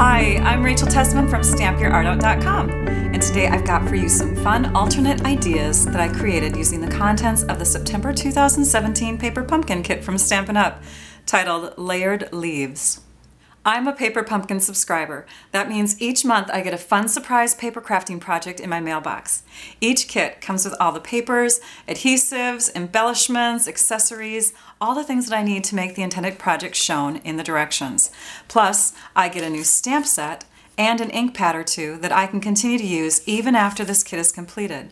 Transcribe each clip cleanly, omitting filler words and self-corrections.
Hi, I'm Rachel Tessman from StampYourArtOut.com, and today I've got for you some fun alternate ideas that I created using the contents of the September 2017 Paper Pumpkin kit from Stampin' Up! Titled Layered Leaves. I'm a Paper Pumpkin subscriber. That means each month I get a fun surprise paper crafting project in my mailbox. Each kit comes with all the papers, adhesives, embellishments, accessories, all the things that I need to make the intended project shown in the directions. Plus, I get a new stamp set and an ink pad or two that I can continue to use even after this kit is completed.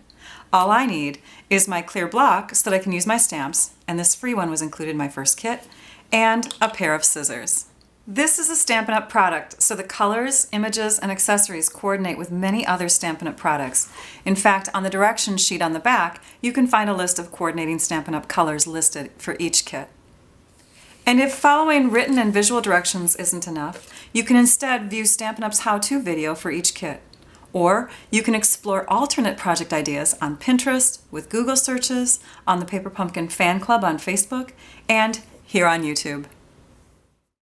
All I need is my clear block so that I can use my stamps, and this free one was included in my first kit, and a pair of scissors. This is a Stampin' Up! Product, so the colors, images, and accessories coordinate with many other Stampin' Up! Products. In fact, on the directions sheet on the back, you can find a list of coordinating Stampin' Up! Colors listed for each kit. And if following written and visual directions isn't enough, you can instead view Stampin' Up!'s how-to video for each kit. Or you can explore alternate project ideas on Pinterest, with Google searches, on the Paper Pumpkin Fan Club on Facebook, and here on YouTube.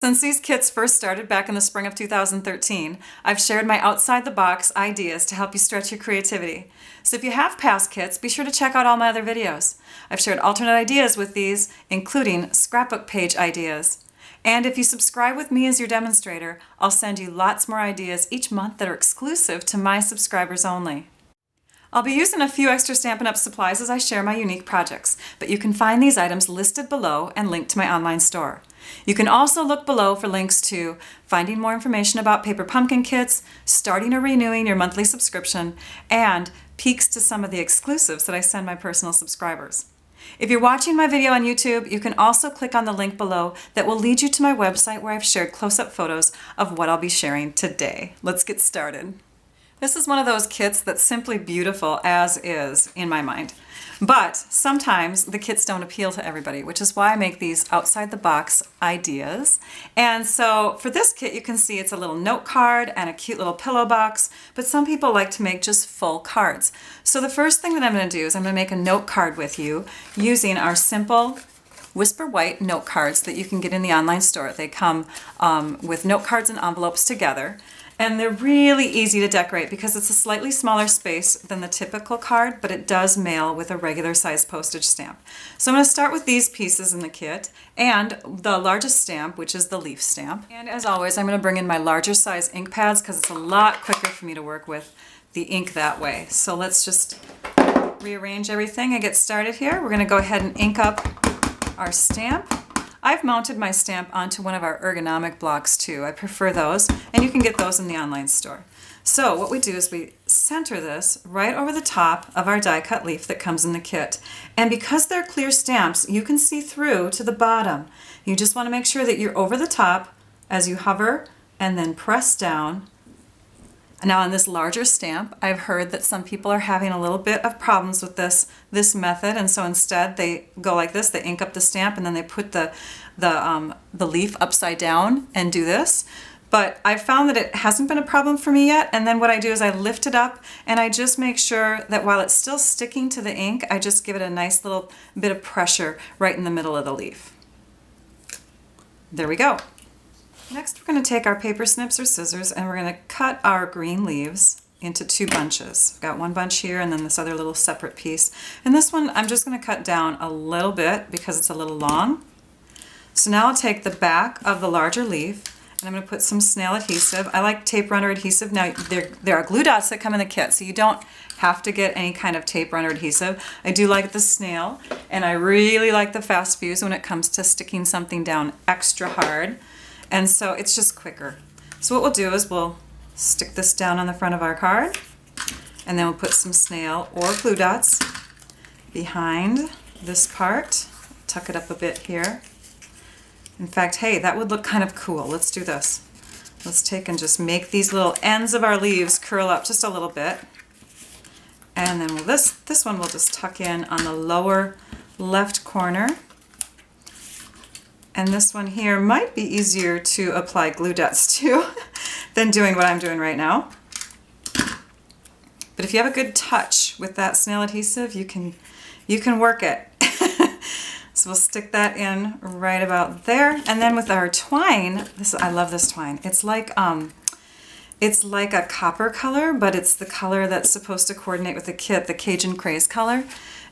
Since these kits first started back in the spring of 2013, I've shared my outside-the-box ideas to help you stretch your creativity. So if you have past kits, be sure to check out all my other videos. I've shared alternate ideas with these, including scrapbook page ideas. And if you subscribe with me as your demonstrator, I'll send you lots more ideas each month that are exclusive to my subscribers only. I'll be using a few extra Stampin' Up! Supplies as I share my unique projects, but you can find these items listed below and linked to my online store. You can also look below for links to finding more information about Paper Pumpkin kits, starting or renewing your monthly subscription, and peeks to some of the exclusives that I send my personal subscribers. If you're watching my video on YouTube, you can also click on the link below that will lead you to my website where I've shared close-up photos of what I'll be sharing today. Let's get started. This is one of those kits that's simply beautiful as is in my mind. But sometimes the kits don't appeal to everybody, which is why I make these outside the box ideas. And so for this kit, you can see it's a little note card and a cute little pillow box, but some people like to make just full cards. So the first thing that I'm going to do is I'm going to make a note card with you using our simple Whisper White note cards that you can get in the online store. They come with note cards and envelopes together. And they're really easy to decorate because it's a slightly smaller space than the typical card, but it does mail with a regular size postage stamp. So I'm going to start with these pieces in the kit and the largest stamp, which is the leaf stamp. And as always, I'm going to bring in my larger size ink pads because it's a lot quicker for me to work with the ink that way. So let's just rearrange everything and get started here. We're going to go ahead and ink up our stamp. I've mounted my stamp onto one of our ergonomic blocks too. I prefer those, and you can get those in the online store. So what we do is we center this right over the top of our die cut leaf that comes in the kit. And because they're clear stamps, you can see through to the bottom. You just want to make sure that you're over the top as you hover and then press down. Now on this larger stamp, I've heard that some people are having a little bit of problems with this method, and so instead they go like this. They ink up the stamp and then they put the leaf upside down and do this. But I found that it hasn't been a problem for me yet, and then what I do is I lift it up and I just make sure that while it's still sticking to the ink, I just give it a nice little bit of pressure right in the middle of the leaf. There we go. Next, we're going to take our paper snips or scissors and we're going to cut our green leaves into two bunches. I've got one bunch here and then this other little separate piece. And this one I'm just going to cut down a little bit because it's a little long. So now I'll take the back of the larger leaf and I'm going to put some snail adhesive. I like tape runner adhesive. Now there are glue dots that come in the kit, so you don't have to get any kind of tape runner adhesive. I do like the snail, and I really like the fast fuse when it comes to sticking something down extra hard. And so it's just quicker. So what we'll do is we'll stick this down on the front of our card, and then we'll put some snail or glue dots behind this part. Tuck it up a bit here. In fact, hey, that would look kind of cool. Let's do this. Let's take and just make these little ends of our leaves curl up just a little bit. And then this one we'll just tuck in on the lower left corner. And this one here might be easier to apply glue dots to than doing what I'm doing right now. But if you have a good touch with that snail adhesive, you can work it. So we'll stick that in right about there. And then with our twine, I love this twine. It's like It's like a copper color, but it's the color that's supposed to coordinate with the kit, the Cajun Craze color.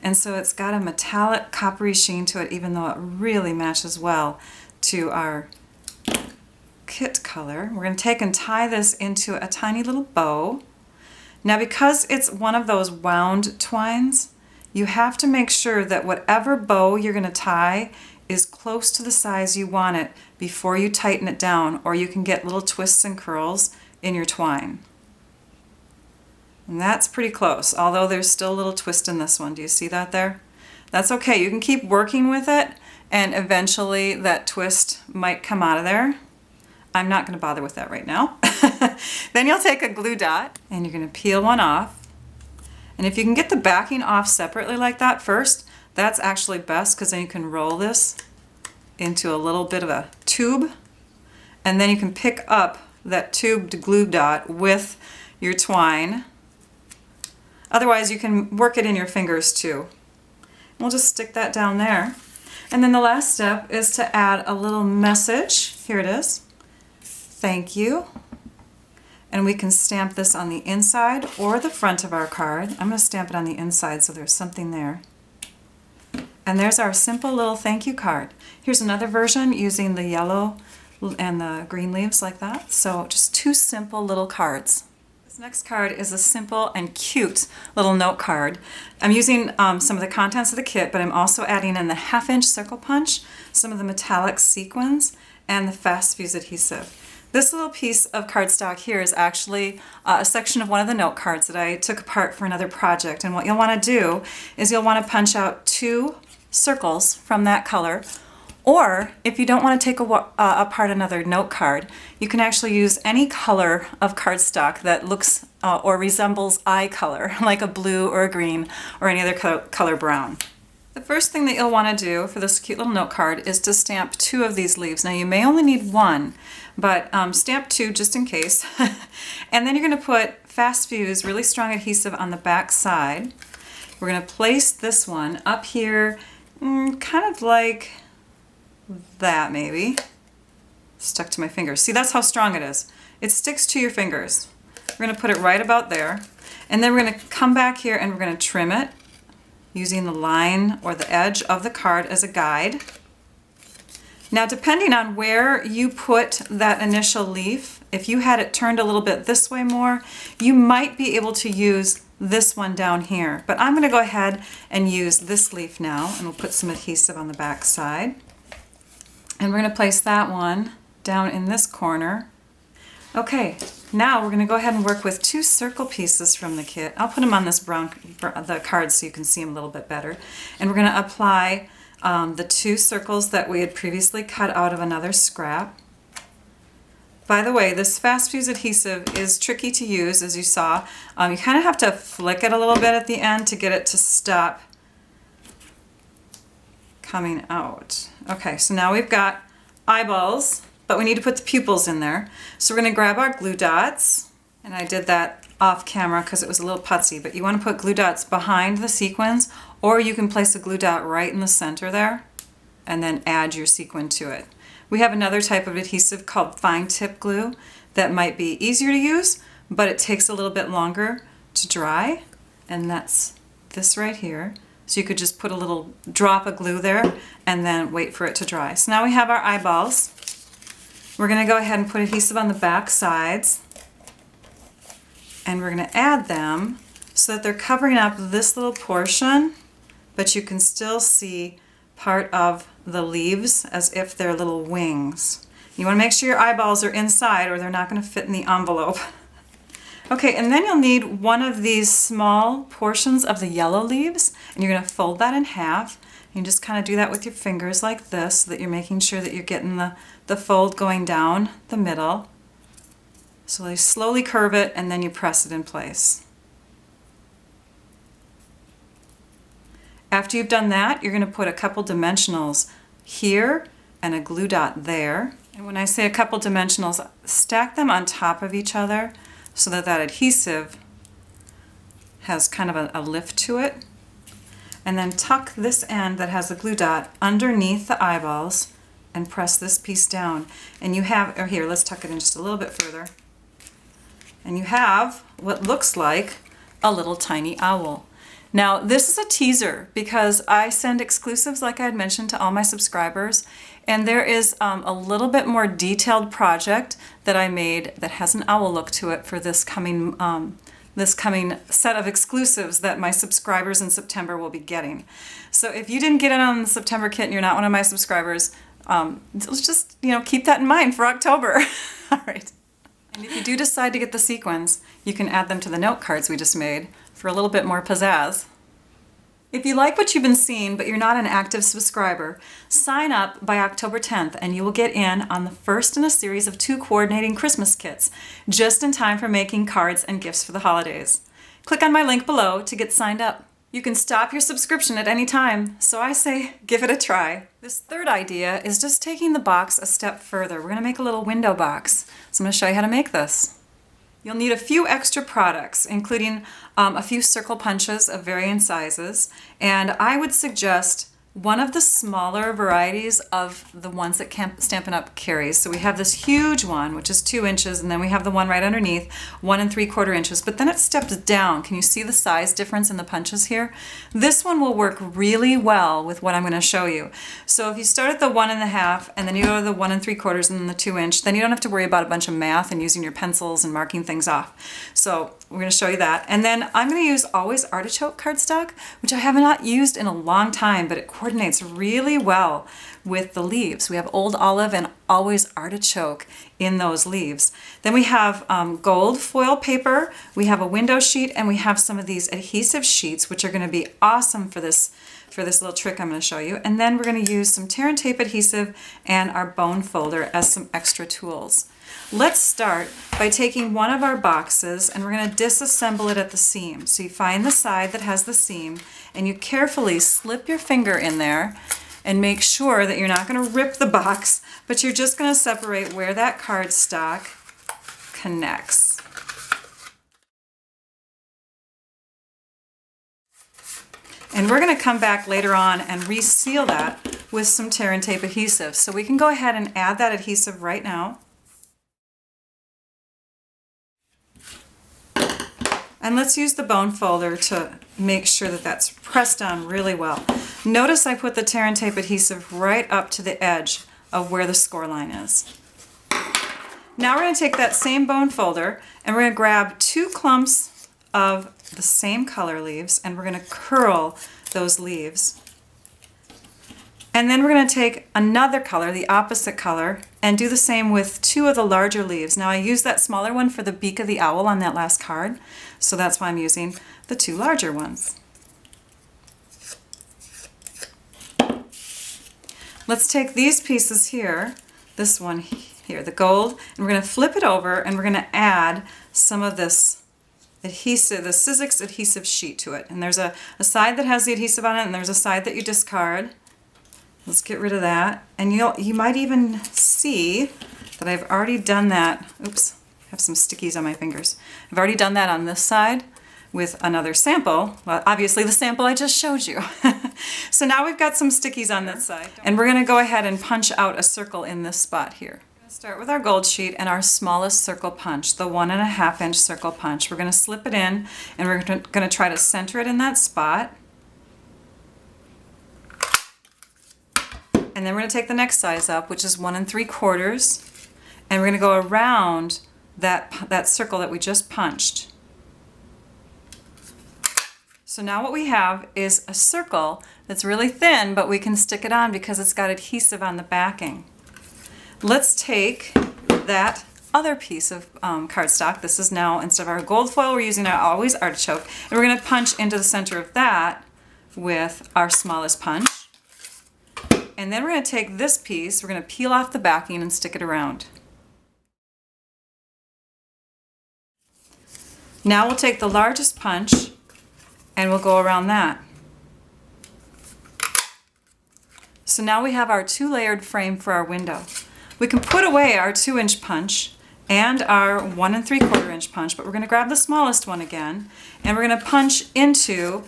And so it's got a metallic coppery sheen to it, even though it really matches well to our kit color. We're going to take and tie this into a tiny little bow. Now, because it's one of those wound twines, you have to make sure that whatever bow you're going to tie is close to the size you want it before you tighten it down, or you can get little twists and curls in your twine. And that's pretty close, although there's still a little twist in this one. Do you see that there? That's okay. You can keep working with it, and eventually that twist might come out of there. I'm not going to bother with that right now. Then you'll take a glue dot and you're going to peel one off. And if you can get the backing off separately like that first, that's actually best, because then you can roll this into a little bit of a tube, and then you can pick up that tubed glue dot with your twine. Otherwise, you can work it in your fingers too. We'll just stick that down there. And then the last step is to add a little message. Here it is. Thank you. And we can stamp this on the inside or the front of our card. I'm going to stamp it on the inside so there's something there. And there's our simple little thank you card. Here's another version using the yellow and the green leaves like that. So just two simple little cards. This next card is a simple and cute little note card. I'm using some of the contents of the kit, but I'm also adding in the 1/2-inch circle punch, some of the metallic sequins, and the fast fuse adhesive. This little piece of cardstock here is actually a section of one of the note cards that I took apart for another project. And what you'll want to do is you'll want to punch out 2 circles from that color. Or if you don't want to take apart another note card, you can actually use any color of cardstock that looks or resembles eye color, like a blue or a green or any other color brown. The first thing that you'll want to do for this cute little note card is to stamp 2 of these leaves. Now, you may only need 1, but stamp 2 just in case. And then you're going to put fast fuse, really strong adhesive on the back side. We're going to place this one up here, kind of like that maybe. Stuck to my fingers. See, that's how strong it is. It sticks to your fingers. We're going to put it right about there. And then we're going to come back here and we're going to trim it using the line or the edge of the card as a guide. Now, depending on where you put that initial leaf, if you had it turned a little bit this way more, you might be able to use this one down here. But I'm going to go ahead and use this leaf now, and we'll put some adhesive on the back side. And we're going to place that one down in this corner. Okay, now we're going to go ahead and work with 2 circle pieces from the kit. I'll put them on this the card so you can see them a little bit better. And we're going to apply the 2 circles that we had previously cut out of another scrap. By the way, this fast fuse adhesive is tricky to use, as you saw. You kind of have to flick it a little bit at the end to get it to stop coming out. Okay, so now we've got eyeballs, but we need to put the pupils in there. So we're going to grab our glue dots, and I did that off camera because it was a little putsy, but you want to put glue dots behind the sequins, or you can place a glue dot right in the center there and then add your sequin to it. We have another type of adhesive called fine tip glue that might be easier to use, but it takes a little bit longer to dry, and that's this right here. So you could just put a little drop of glue there and then wait for it to dry. So now we have our eyeballs. We're going to go ahead and put adhesive on the back sides, and we're going to add them so that they're covering up this little portion, but you can still see part of the leaves as if they're little wings. You want to make sure your eyeballs are inside or they're not going to fit in the envelope. Okay, and then you'll need one of these small portions of the yellow leaves, and you're going to fold that in half. You just kind of do that with your fingers like this so that you're making sure that you're getting the fold going down the middle. So you slowly curve it and then you press it in place. After you've done that, you're going to put a couple dimensionals here and a glue dot there. And when I say a couple dimensionals, stack them on top of each other so that that adhesive has kind of a lift to it. And then tuck this end that has the glue dot underneath the eyeballs and press this piece down. And you have, or here, let's tuck it in just a little bit further. And you have what looks like a little tiny owl. Now, this is a teaser because I send exclusives, like I had mentioned, to all my subscribers. And there is a little bit more detailed project that I made that has an owl look to it for this coming set of exclusives that my subscribers in September will be getting. So if you didn't get in on the September kit and you're not one of my subscribers, let's just, keep that in mind for October. All right. And if you do decide to get the sequins, you can add them to the note cards we just made for a little bit more pizzazz. If you like what you've been seeing, but you're not an active subscriber, sign up by October 10th and you will get in on the first in a series of 2 coordinating Christmas kits, just in time for making cards and gifts for the holidays. Click on my link below to get signed up. You can stop your subscription at any time, so I say give it a try. This third idea is just taking the box a step further. We're going to make a little window box, so I'm going to show you how to make this. You'll need a few extra products, including a few circle punches of varying sizes, and I would suggest one of the smaller varieties of the ones that Stampin' Up! Carries. So we have this huge one, which is 2 inches, and then we have the one right underneath, 1 3/4 inches, but then it steps down. Can you see the size difference in the punches here? This one will work really well with what I'm going to show you. So if you start at the 1 1/2, and then you go to the 1 3/4 and then the 2 inch, then you don't have to worry about a bunch of math and using your pencils and marking things off. So we're going to show you that. And then I'm going to use Always Artichoke cardstock, which I have not used in a long time, but it coordinates really well with the leaves. We have Old Olive and Always Artichoke in those leaves. Then we have gold foil paper, we have a window sheet, and we have some of these adhesive sheets, which are going to be awesome for this little trick I'm going to show you. And then we're going to use some tear and tape adhesive and our bone folder as some extra tools. Let's start by taking one of our boxes and we're going to disassemble it at the seam. So you find the side that has the seam and you carefully slip your finger in there and make sure that you're not going to rip the box, but you're just going to separate where that cardstock connects. And we're going to come back later on and reseal that with some tear and tape adhesive. So we can go ahead and add that adhesive right now. And let's use the bone folder to make sure that that's pressed on really well. Notice I put the tear and tape adhesive right up to the edge of where the score line is. Now we're going to take that same bone folder and we're going to grab 2 clumps of the same color leaves and we're going to curl those leaves. And then we're going to take another color, the opposite color, and do the same with 2 of the larger leaves. Now I used that smaller one for the beak of the owl on that last card, so that's why I'm using the 2 larger ones. Let's take these pieces here, this one here, the gold, and we're going to flip it over and we're going to add some of this adhesive, the Sizzix adhesive sheet to it. And there's a side that has the adhesive on it and there's a side that you discard. Let's get rid of that. And you might even see that I've already done that. Oops, I have some stickies on my fingers. I've already done that on this side with another sample. Well, obviously the sample I just showed you. So now we've got some stickies on that side. And we're going to go ahead and punch out a circle in this spot here. We're going to start with our gold sheet and our smallest circle punch, the 1 1/2 inch circle punch. We're going to slip it in and we're going to try to center it in that spot. And then we're going to take the next size up, which is 1 3/4, and we're going to go around that circle that we just punched. So now what we have is a circle that's really thin, but we can stick it on because it's got adhesive on the backing. Let's take that other piece of cardstock. This is now, instead of our gold foil, we're using our Always Artichoke, and we're going to punch into the center of that with our smallest punch. And then we're going to take this piece, we're going to peel off the backing and stick it around. Now we'll take the largest punch and we'll go around that. So now we have our 2-layered frame for our window. We can put away our 2-inch punch and our 1 3/4 inch punch, but we're going to grab the smallest one again and we're going to punch into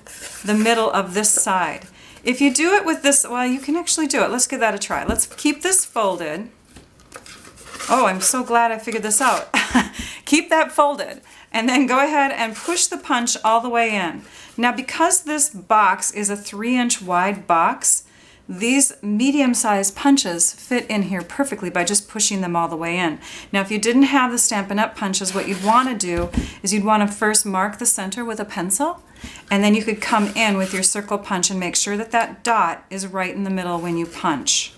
the middle of this side. If you do it with this, well, you can actually do it. Let's give that a try. Let's keep this folded. Oh, I'm so glad I figured this out. keep that folded, and then go ahead and push the punch all the way in. Now, because this box is a 3-inch wide box, these medium-sized punches fit in here perfectly by just pushing them all the way in. Now, if you didn't have the Stampin' Up! Punches, what you'd want to do is you'd want to first mark the center with a pencil, and then you could come in with your circle punch and make sure that that dot is right in the middle when you punch.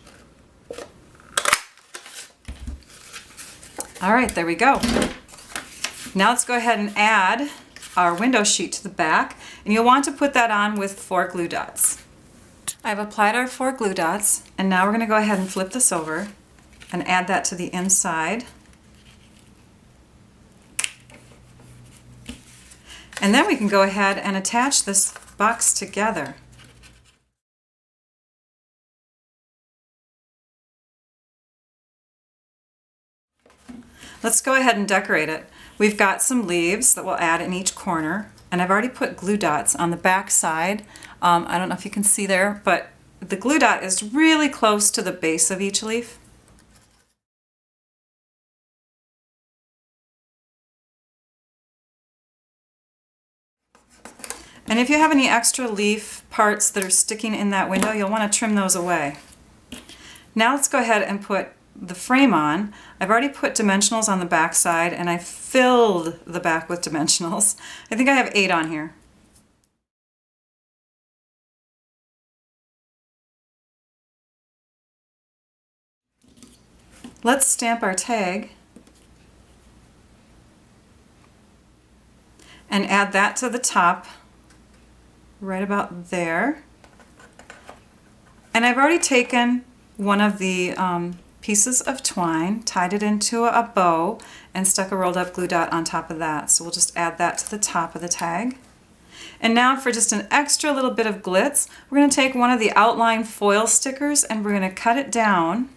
All right, there we go. Now let's go ahead and add our window sheet to the back, and you'll want to put that on with 4 glue dots. I've applied our 4 glue dots, and now we're going to go ahead and flip this over and add that to the inside. And then we can go ahead and attach this box together. Let's go ahead and decorate it. We've got some leaves that we'll add in each corner, and I've already put glue dots on the back side. I don't know if you can see there, but the glue dot is really close to the base of each leaf. And if you have any extra leaf parts that are sticking in that window, you'll want to trim those away. Now let's go ahead and put the frame on. I've already put dimensionals on the back side, and I filled the back with dimensionals. I think I have 8 on here. Let's stamp our tag and add that to the top right about there. And I've already taken one of the pieces of twine, tied it into a bow, and stuck a rolled up glue dot on top of that. So we'll just add that to the top of the tag. And now for just an extra little bit of glitz, we're going to take one of the outline foil stickers and we're going to cut it down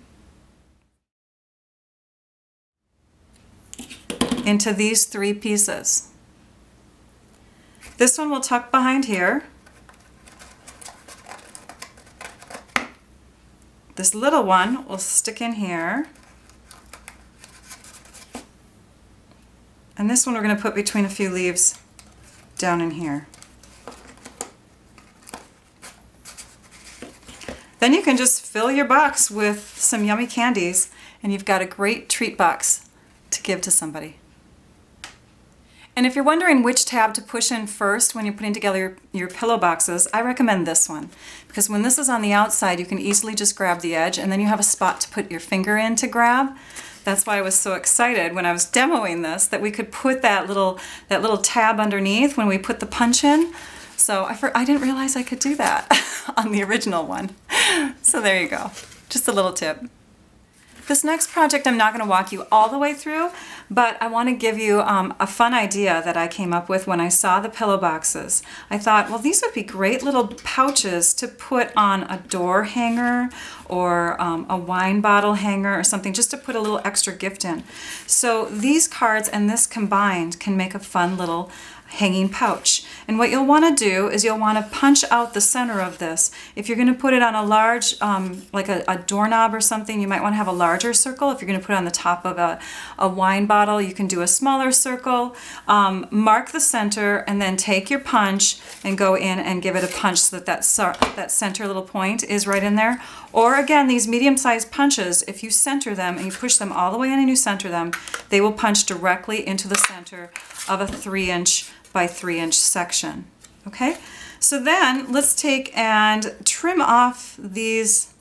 into these 3 pieces. This one will tuck behind here. This little one will stick in here. And this one we're going to put between a few leaves down in here. Then you can just fill your box with some yummy candies, and you've got a great treat box to give to somebody. And if you're wondering which tab to push in first when you're putting together your pillow boxes, I recommend this one. Because when this is on the outside, you can easily just grab the edge, and then you have a spot to put your finger in to grab. That's why I was so excited when I was demoing this, that we could put that little tab underneath when we put the punch in. So I didn't realize I could do that on the original one. So there you go. Just a little tip. This next project I'm not going to walk you all the way through, but I want to give you a fun idea that I came up with when I saw the pillow boxes. I thought, well, these would be great little pouches to put on a door hanger or a wine bottle hanger or something, just to put a little extra gift in. So these cards and this combined can make a fun little hanging pouch. And what you'll want to do is you'll want to punch out the center of this. If you're going to put it on a large, like a doorknob or something, you might want to have a larger circle. If you're going to put it on the top of a wine bottle, you can do a smaller circle. Mark the center and then take your punch and go in and give it a punch so that that center little point is right in there. Or again, these medium-sized punches, if you center them and you push them all the way in and you center them, they will punch directly into the center of a 3-inch by 3-inch section. Okay, so then let's take and trim off these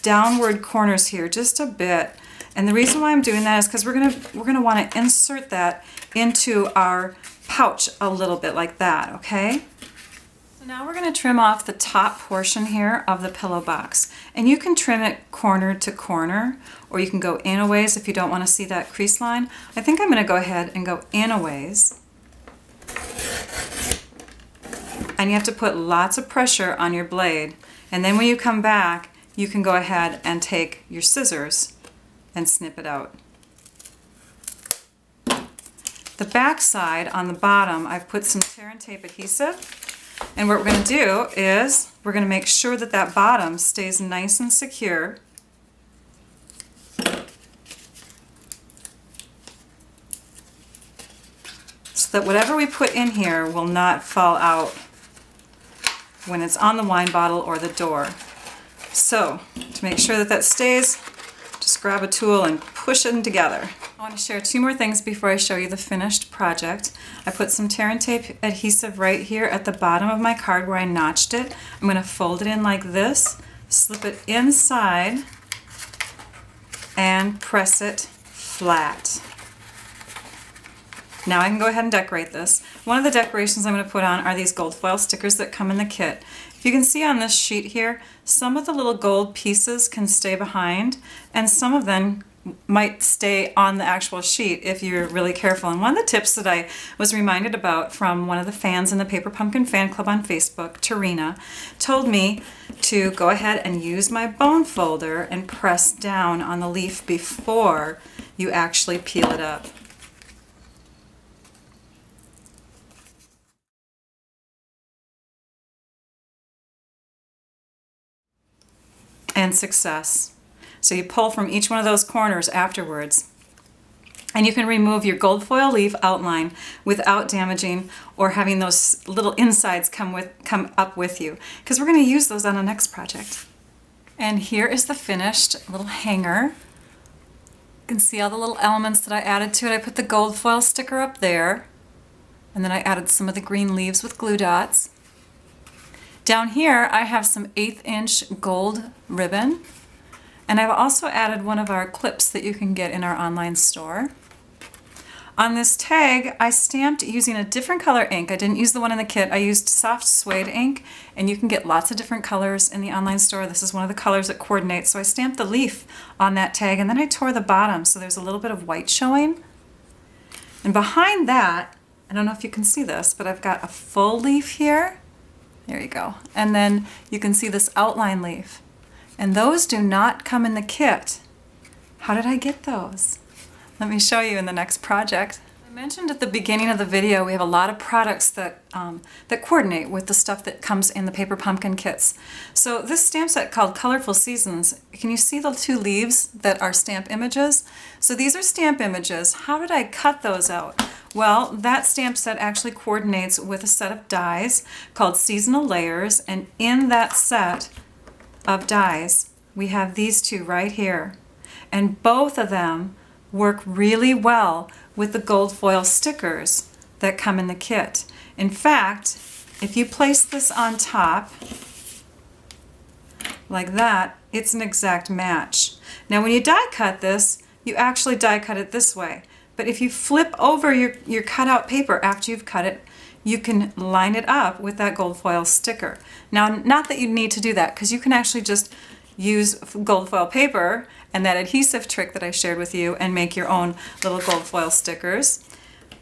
downward corners here just a bit. And the reason why I'm doing that is because we're gonna want to insert that into our pouch a little bit like that. Okay. So now we're going to trim off the top portion here of the pillow box, and you can trim it corner to corner, or you can go in a ways if you don't want to see that crease line. I think I'm going to go ahead and go in a ways. And you have to put lots of pressure on your blade, and then when you come back you can go ahead and take your scissors and snip it out. The back side on the bottom, I've put some tear and tape adhesive, and what we're going to do is we're going to make sure that that bottom stays nice and secure. so that whatever we put in here will not fall out when it's on the wine bottle or the door. So to make sure that that stays, just grab a tool and push them together. I want to share two more things before I show you the finished project. I put some tear and tape adhesive right here at the bottom of my card where I notched it. I'm going to fold it in like this, slip it inside, and press it flat. Now I can go ahead and decorate this. One of the decorations I'm going to put on are these gold foil stickers that come in the kit. If you can see on this sheet here, some of the little gold pieces can stay behind, and some of them might stay on the actual sheet if you're really careful. And one of the tips that I was reminded about from one of the fans in the Paper Pumpkin fan club on Facebook, Tarina, told me to go ahead and use my bone folder and press down on the leaf before you actually peel it up. And success. So you pull from each one of those corners afterwards. And you can remove your gold foil leaf outline without damaging or having those little insides come up with you, because we're going to use those on the next project. And here is the finished little hanger. You can see all the little elements that I added to it. I put the gold foil sticker up there, and then I added some of the green leaves with glue dots. Down here I have some 1/8 inch gold ribbon, and I've also added one of our clips that you can get in our online store. On this tag I stamped using a different color ink. I didn't use the one in the kit. I used soft suede ink, and you can get lots of different colors in the online store. This is one of the colors that coordinates. So I stamped the leaf on that tag, and then I tore the bottom so there's a little bit of white showing. And behind that, I don't know if you can see this, but I've got a full leaf here. There you go. And then you can see this outline leaf. And those do not come in the kit. How did I get those? Let me show you in the next project. I mentioned at the beginning of the video we have a lot of products that coordinate with the stuff that comes in the Paper Pumpkin kits. So this stamp set called Colorful Seasons, can you see the two leaves that are stamp images? So these are stamp images. How did I cut those out? Well, that stamp set actually coordinates with a set of dies called Seasonal Layers, and in that set of dies we have these two right here, and both of them work really well with the gold foil stickers that come in the kit. In fact, if you place this on top like that, it's an exact match. Now when you die cut this, you actually die cut it this way. But if you flip over your cutout paper after you've cut it, you can line it up with that gold foil sticker. Now, not that you need to do that, because you can actually just use gold foil paper and that adhesive trick that I shared with you and make your own little gold foil stickers.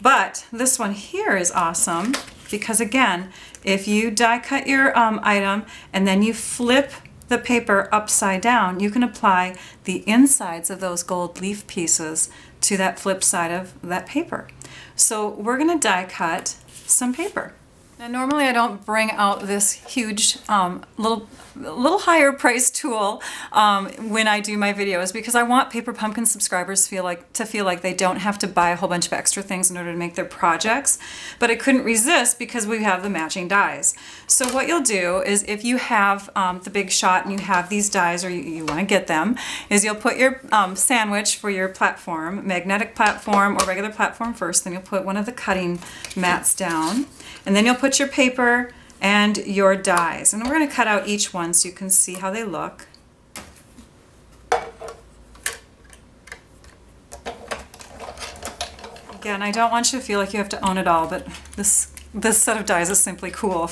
But this one here is awesome because, again, if you die cut your item and then you flip the paper upside down, you can apply the insides of those gold leaf pieces to that flip side of that paper. So we're going to die cut some paper. Now normally I don't bring out this huge little higher price tool when I do my videos, because I want Paper Pumpkin subscribers to feel like they don't have to buy a whole bunch of extra things in order to make their projects. But I couldn't resist because we have the matching dies. So what you'll do is, if you have the Big Shot and you have these dies, or you want to get them, is you'll put your sandwich for your platform, magnetic platform or regular platform first, then you'll put one of the cutting mats down, and then you'll put your paper and your dies. And we're going to cut out each one so you can see how they look. Again, I don't want you to feel like you have to own it all, but this set of dies is simply cool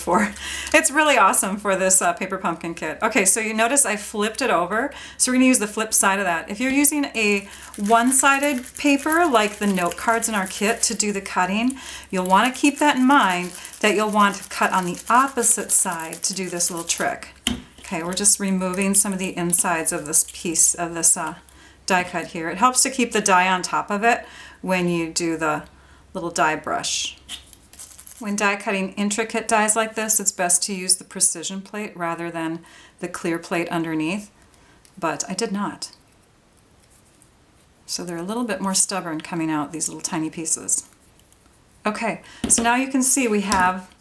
it's really awesome for this Paper Pumpkin kit. Okay, so you notice I flipped it over, so we're going to use the flip side of that. If you're using a one-sided paper like the note cards in our kit to do the cutting, you'll want to keep that in mind, that you'll want to cut on the opposite side to do this little trick. Okay, we're just removing some of the insides of this piece of this die cut here. It helps to keep the die on top of it when you do the little die brush. When die cutting intricate dies like this, it's best to use the precision plate rather than the clear plate underneath, but I did not. So they're a little bit more stubborn coming out, these little tiny pieces. Okay, so now you can see we have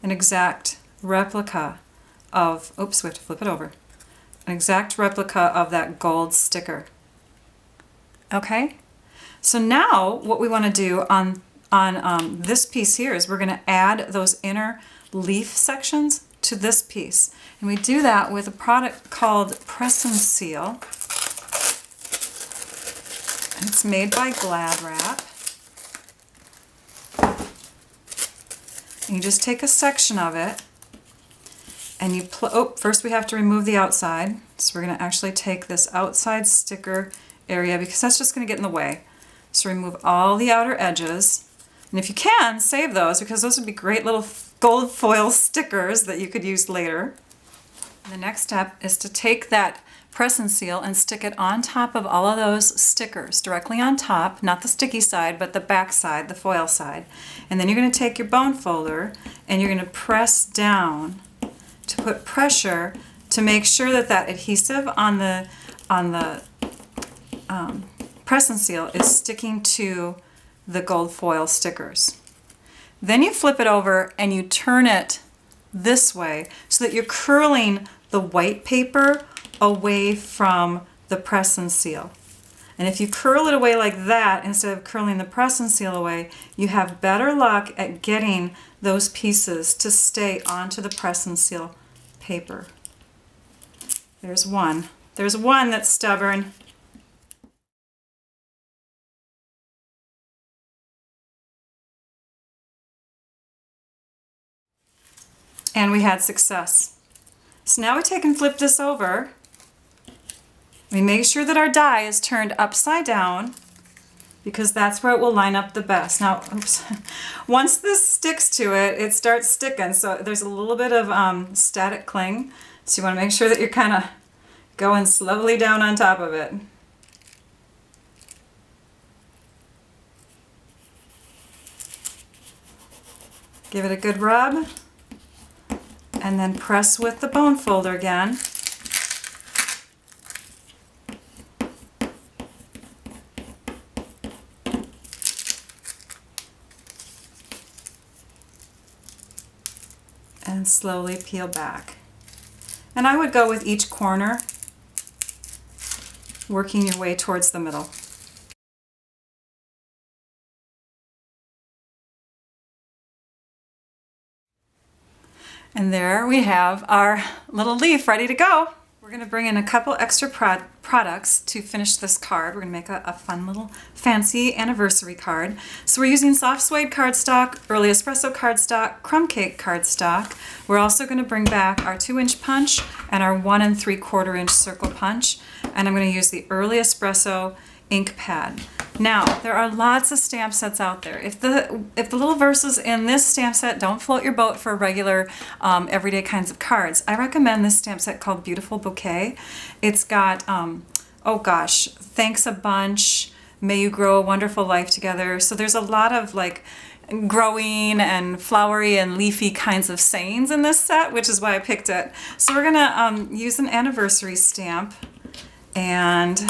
an exact replica of, oops, we have to flip it over, an exact replica of that gold sticker. Okay, so now what we want to do on this piece here is we're going to add those inner leaf sections to this piece. And we do that with a product called Press and Seal. And it's made by Glad Wrap. And you just take a section of it and you first we have to remove the outside. So we're going to actually take this outside sticker area because that's just going to get in the way. So remove all the outer edges. And if you can, save those because those would be great little gold foil stickers that you could use later. And the next step is to take that Press and Seal and stick it on top of all of those stickers, directly on top, not the sticky side, but the back side, the foil side. And then you're going to take your bone folder and you're going to press down to put pressure to make sure that that adhesive on the Press and Seal is sticking to the gold foil stickers. Then you flip it over and you turn it this way so that you're curling the white paper away from the Press and Seal. And if you curl it away like that instead of curling the Press and Seal away, you have better luck at getting those pieces to stay onto the Press and Seal paper. There's one. There's one that's stubborn. And we had success. So now we take and flip this over. We make sure that our die is turned upside down because that's where it will line up the best. Now, oops, once this sticks to it, it starts sticking. So there's a little bit of static cling. So you want to make sure that you're kind of going slowly down on top of it. Give it a good rub. And then press with the bone folder again. And slowly peel back. And I would go with each corner, working your way towards the middle. And there we have our little leaf ready to go. We're going to bring in a couple extra products to finish this card. We're going to make a fun little fancy anniversary card. So we're using soft suede cardstock, early espresso cardstock, crumb cake cardstock. We're also going to bring back our 2-inch punch and our 1 3/4-inch circle punch. And I'm going to use the early espresso ink pad. Now, there are lots of stamp sets out there. If the little verses in this stamp set don't float your boat for regular everyday kinds of cards, I recommend this stamp set called Beautiful Bouquet. It's got, oh gosh, thanks a bunch, may you grow a wonderful life together. So there's a lot of like growing and flowery and leafy kinds of sayings in this set, which is why I picked it. So we're gonna use an anniversary stamp and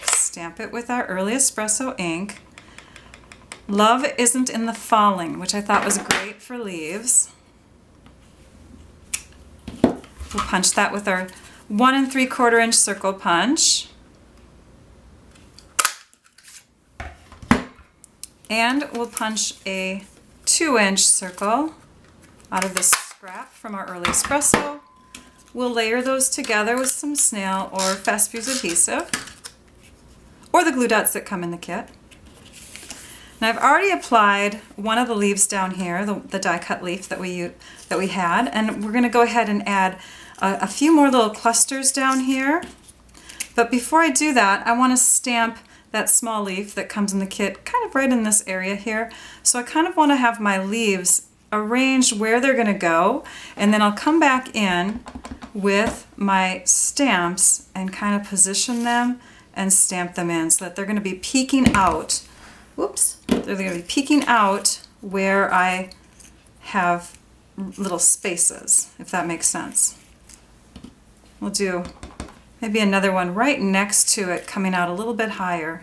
stamp it with our early espresso ink. Love Isn't in the Falling, which I thought was great for leaves. We'll punch that with our 1 3/4-inch circle punch. And we'll punch a 2-inch circle out of this scrap from our early espresso. We'll layer those together with some snail or fast fuse adhesive, or the glue dots that come in the kit. Now I've already applied one of the leaves down here, the die cut leaf that we had, and we're going to go ahead and add a few more little clusters down here. But before I do that, I want to stamp that small leaf that comes in the kit kind of right in this area here. So I kind of want to have my leaves arranged where they're going to go, and then I'll come back in with my stamps and kind of position them and stamp them in so that they're going to be peeking out. Whoops! They're going to be peeking out where I have little spaces, if that makes sense. We'll do maybe another one right next to it, coming out a little bit higher.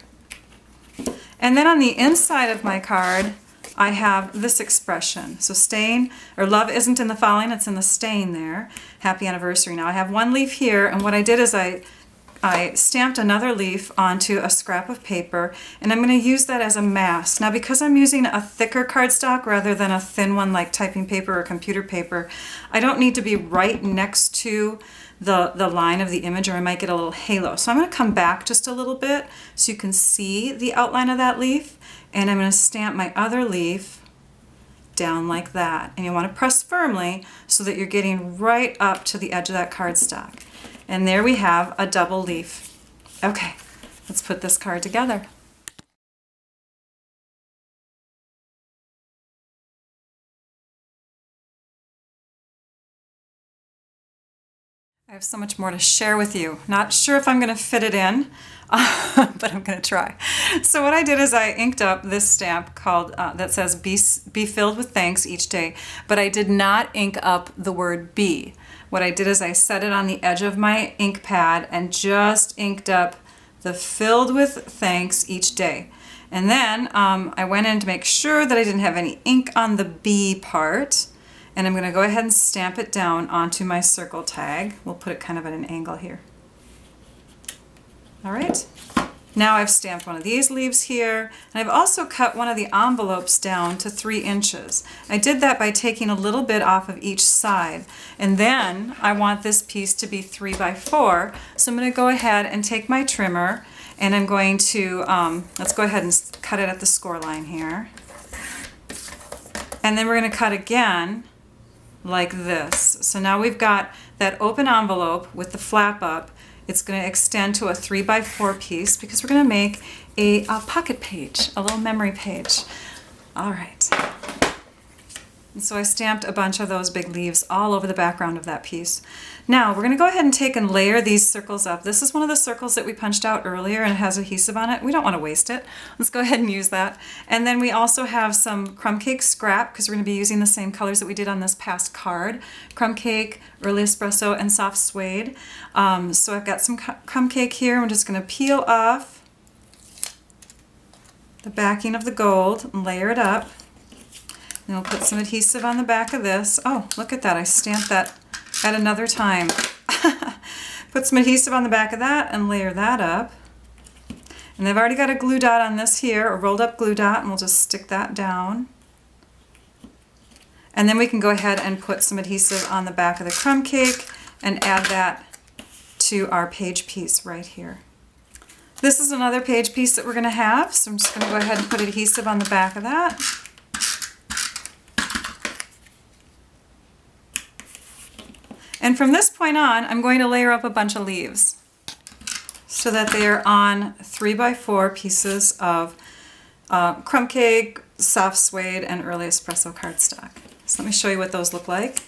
And then on the inside of my card, I have this expression. So staying, or love isn't in the falling, it's in the staying there. Happy anniversary. Now I have one leaf here, and what I did is I stamped another leaf onto a scrap of paper, and I'm going to use that as a mask. Now because I'm using a thicker cardstock rather than a thin one like typing paper or computer paper, I don't need to be right next to the line of the image, or I might get a little halo. So I'm going to come back just a little bit so you can see the outline of that leaf, and I'm going to stamp my other leaf down like that. And you want to press firmly so that you're getting right up to the edge of that cardstock. And there we have a double leaf. Okay, let's put this card together. I have so much more to share with you. Not sure if I'm going to fit it in, but I'm going to try. So what I did is I inked up this stamp called that says be filled with thanks each day, but I did not ink up the word be. What I did is I set it on the edge of my ink pad and just inked up the filled with thanks each day. And then I went in to make sure that I didn't have any ink on the be part. And I'm going to go ahead and stamp it down onto my circle tag. We'll put it kind of at an angle here. All right. Now I've stamped one of these leaves here, and I've also cut one of the envelopes down to 3 inches. I did that by taking a little bit off of each side, and then I want this piece to be 3 by 4, so I'm going to go ahead and take my trimmer, and I'm going to, let's go ahead and cut it at the score line here. And then we're going to cut again like this. So now we've got that open envelope with the flap up. It's going to extend to a 3 by 4 piece because we're going to make a pocket page, a little memory page. All right. And so I stamped a bunch of those big leaves all over the background of that piece. Now we're going to go ahead and take and layer these circles up. This is one of the circles that we punched out earlier and it has adhesive on it. We don't want to waste it. Let's go ahead and use that. And then we also have some crumb cake scrap because we're going to be using the same colors that we did on this past card. Crumb cake, early espresso, and soft suede. So I've got some crumb cake here. I'm just going to peel off the backing of the gold and layer it up. Then we'll put some adhesive on the back of this. Oh, look at that. I stamped that at another time. Put some adhesive on the back of that and layer that up. And I've already got a glue dot on this here, a rolled up glue dot, and we'll just stick that down. And then we can go ahead and put some adhesive on the back of the crumb cake and add that to our page piece right here. This is another page piece that we're going to have, so I'm just going to go ahead and put adhesive on the back of that. And from this point on, I'm going to layer up a bunch of leaves so that they are on 3 by 4 pieces of crumb cake, soft suede, and early espresso cardstock. So let me show you what those look like.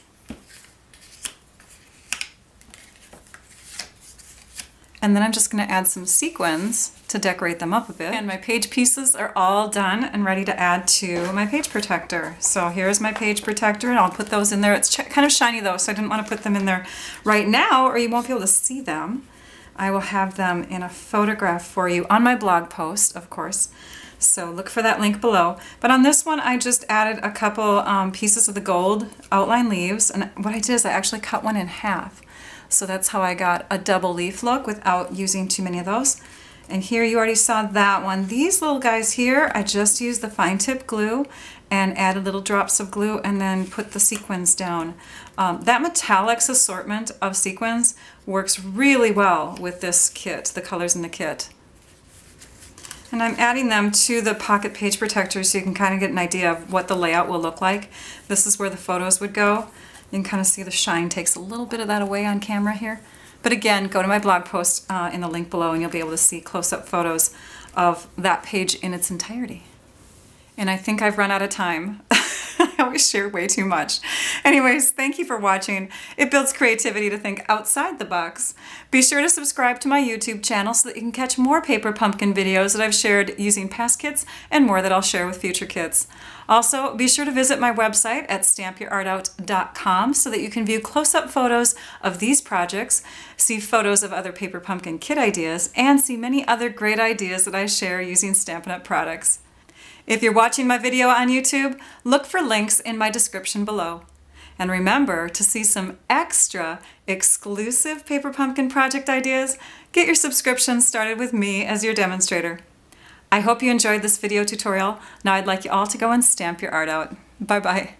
And then I'm just going to add some sequins to decorate them up a bit. And my page pieces are all done and ready to add to my page protector. So here's my page protector, and I'll put those in there. It's kind of shiny though, so I didn't want to put them in there right now or you won't be able to see them. I will have them in a photograph for you on my blog post, of course. So look for that link below. But on this one, I just added a couple pieces of the gold outline leaves. And what I did is I actually cut one in half. So that's how I got a double leaf look without using too many of those. And here you already saw that one. These little guys here, I just used the fine tip glue and added little drops of glue and then put the sequins down. That metallics assortment of sequins works really well with this kit, the colors in the kit. And I'm adding them to the pocket page protector so you can kind of get an idea of what the layout will look like. This is where the photos would go. You can kind of see the shine takes a little bit of that away on camera here. But again, go to my blog post in the link below and you'll be able to see close-up photos of that page in its entirety. And I think I've run out of time. I always share way too much. Anyways, thank you for watching. It builds creativity to think outside the box. Be sure to subscribe to my YouTube channel so that you can catch more paper pumpkin videos that I've shared using past kits and more that I'll share with future kits. Also, be sure to visit my website at stampyourartout.com so that you can view close-up photos of these projects, see photos of other paper pumpkin kit ideas, and see many other great ideas that I share using Stampin' Up! Products. If you're watching my video on YouTube, look for links in my description below. And remember, to see some extra exclusive paper pumpkin project ideas, get your subscription started with me as your demonstrator. I hope you enjoyed this video tutorial. Now I'd like you all to go and stamp your art out. Bye-bye.